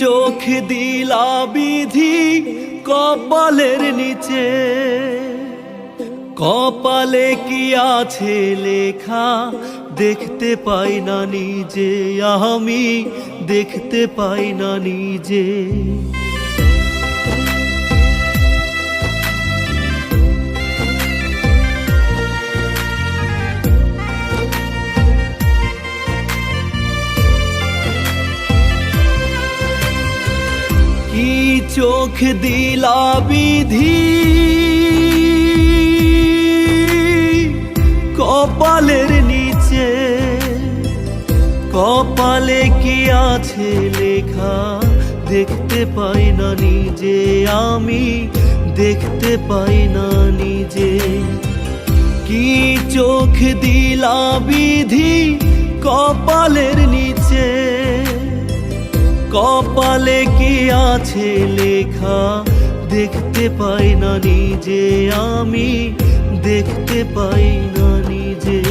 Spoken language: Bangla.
চোখ দিলা বিধি কপালের নিচে, কপালে কি আছে লেখা দেখতে পাই না নিজে, আমি দেখতে পাই না নিজে। কি চোখ দিলা বিধি কপালের নিচে, কপালে কি আছে লেখা দেখতে পাই না নিজে, আমি দেখতে পাই না নিজে। কি চোখ দিলা বিধি কপালের নিচে, কপালে কি আছে লেখা দেখতে পাই না নিজে, আমি দেখতে পাই না নিজে।